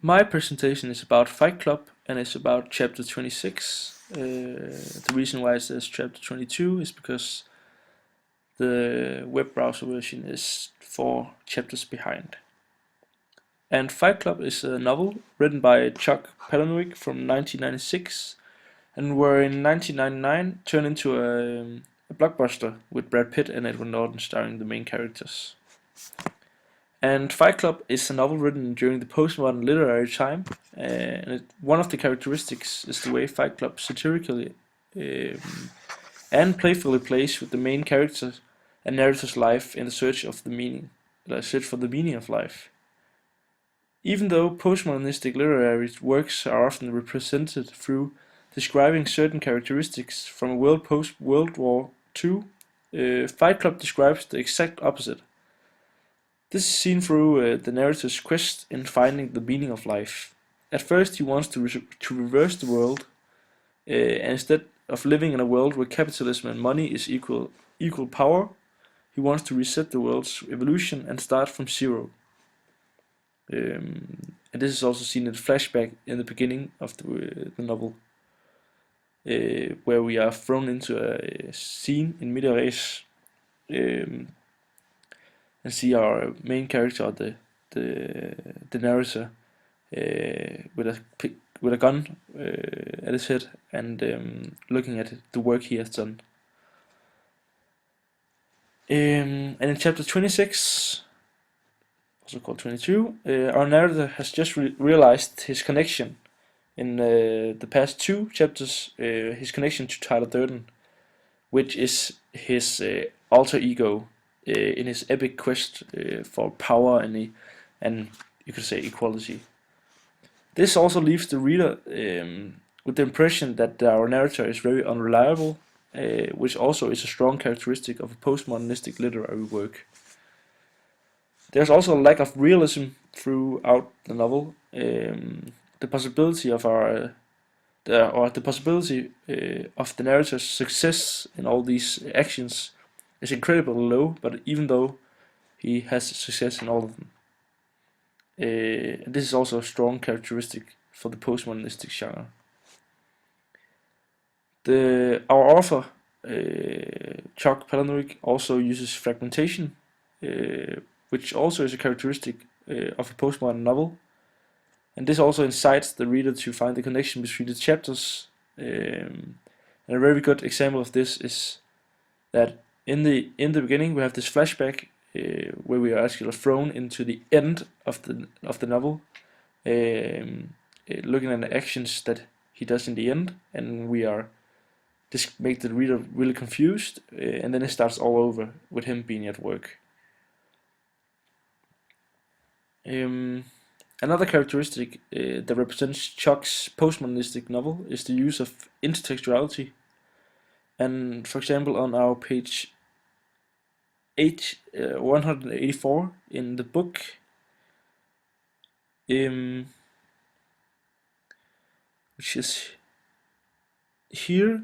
My presentation is about Fight Club and it's about chapter 26. The reason why it says chapter 22 is because the web browser version is 4 chapters behind. And Fight Club is a novel written by Chuck Palahniuk from 1996 and were in 1999 turned into a blockbuster with Brad Pitt and Edward Norton starring the main characters. And Fight Club is a novel written during the postmodern literary time, and one of the characteristics is the way Fight Club satirically and playfully plays with the main character and narrator's life in the search of the meaning, search for the meaning of life. Even though postmodernistic literary works are often represented through describing certain characteristics from a world post-World War II, Fight Club describes the exact opposite. This is seen through the narrator's quest in finding the meaning of life. At first he wants to reverse the world, and instead of living in a world where capitalism and money is equal power, he wants to reset the world's evolution and start from zero. And this is also seen in the flashback in the beginning of the novel, where we are thrown into a scene in Middle-east, and see our main character, the narrator, with a gun at his head and looking at the work he has done. And in chapter 26, also called 22, our narrator has just realized his connection in the past 2 chapters, his connection to Tyler Durden, which is his alter ego in his epic quest for power and you could say equality. This also leaves the reader with the impression that our narrator is very unreliable, which also is a strong characteristic of a postmodernistic literary work. There's also a lack of realism throughout the novel. The possibility of the narrator's success in all these actions is incredibly low, but even though he has success in all of them. This is also a strong characteristic for the postmodernistic genre. Our author, Chuck Palahniuk, also uses fragmentation, which also is a characteristic of a postmodern novel. And this also incites the reader to find the connection between the chapters. And a very good example of this is that in the beginning we have this flashback where we are actually thrown into the end of the novel, looking at the actions that he does in the end, and this makes the reader really confused, and then it starts all over with him being at work. Another characteristic that represents Chuck's postmodernistic novel is the use of intertextuality. And for example, on our page 184 in the book, which is here,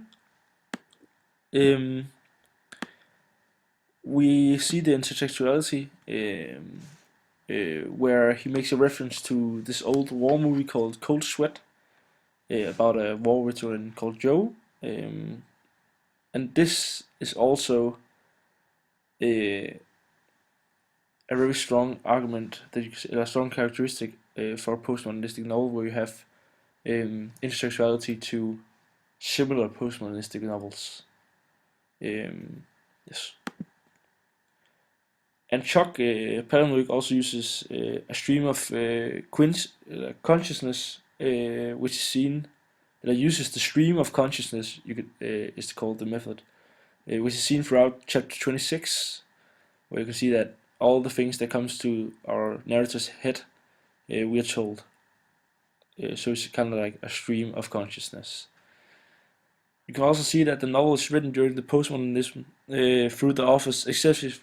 we see the intertextuality where he makes a reference to this old war movie called Cold Sweat, about a war veteran called Joe, and this is also a very strong argument, that you can say, a strong characteristic for a postmodernistic novel, where you have intersexuality to similar postmodernistic novels. Yes. And Chuck Palahniuk also uses a stream of consciousness, which is seen. Uses the stream of consciousness, is called the method, which is seen throughout chapter 26, where you can see that all the things that comes to our narrator's head, we are told. So it's kind of like a stream of consciousness. You can also see that the novel is written during the postmodernism through the author's excessive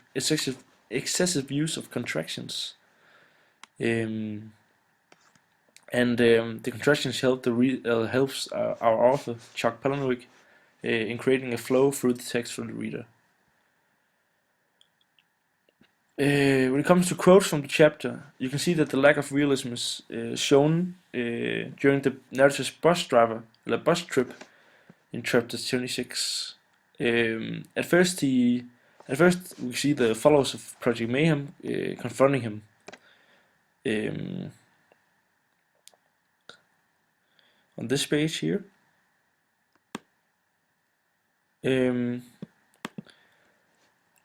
use of contractions. The contractions helps our author, Chuck Palahniuk, in creating a flow through the text for the reader. When it comes to quotes from the chapter, you can see that the lack of realism is shown during the narrator's bus trip in chapter 26. At first, we see the followers of Project Mayhem confronting him. On this page here.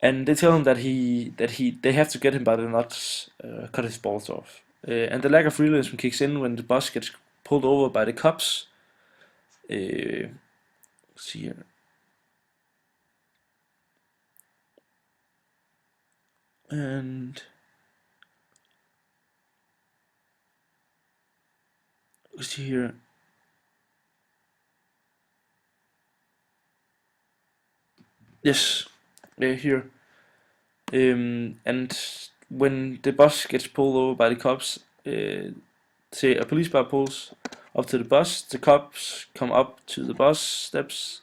And they tell him that they have to get him by the nuts, cut his balls off. And the lack of realism kicks in when the bus gets pulled over by the cops. Let's see here. And let's see here. Yes, here. And when the bus gets pulled over by the cops, say a police car pulls up to the bus, the cops come up to the bus steps.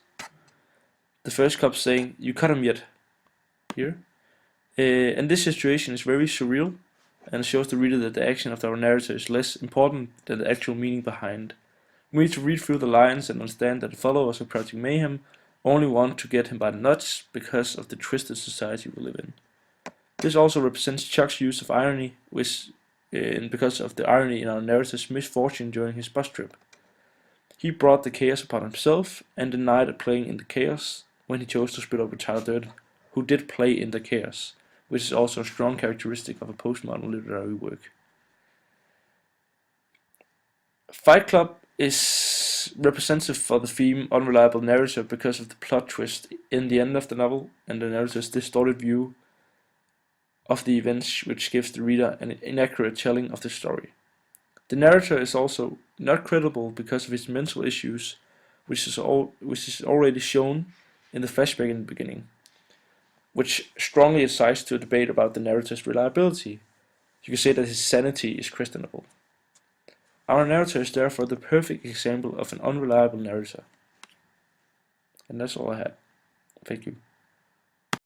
The first cop saying, "You cut him yet?" Here. And this situation is very surreal and shows the reader that the action of our narrator is less important than the actual meaning behind. We need to read through the lines and understand that the followers of Project Mayhem only want to get him by the nuts because of the twisted society we live in. This also represents Chuck's use of irony, because of the irony in our narrator's misfortune during his bus trip. He brought the chaos upon himself and denied playing in the chaos when he chose to split up with Tyler Durden, who did play in the chaos, which is also a strong characteristic of a postmodern literary work. Fight Club is representative for the theme Unreliable Narrator because of the plot twist in the end of the novel and the narrator's distorted view of the events, which gives the reader an inaccurate telling of the story. The narrator is also not credible because of his mental issues, which is already shown in the flashback in the beginning, which strongly incites to a debate about the narrator's reliability. You can say that his sanity is questionable. Our narrator is therefore the perfect example of an unreliable narrator. And that's all I had. Thank you.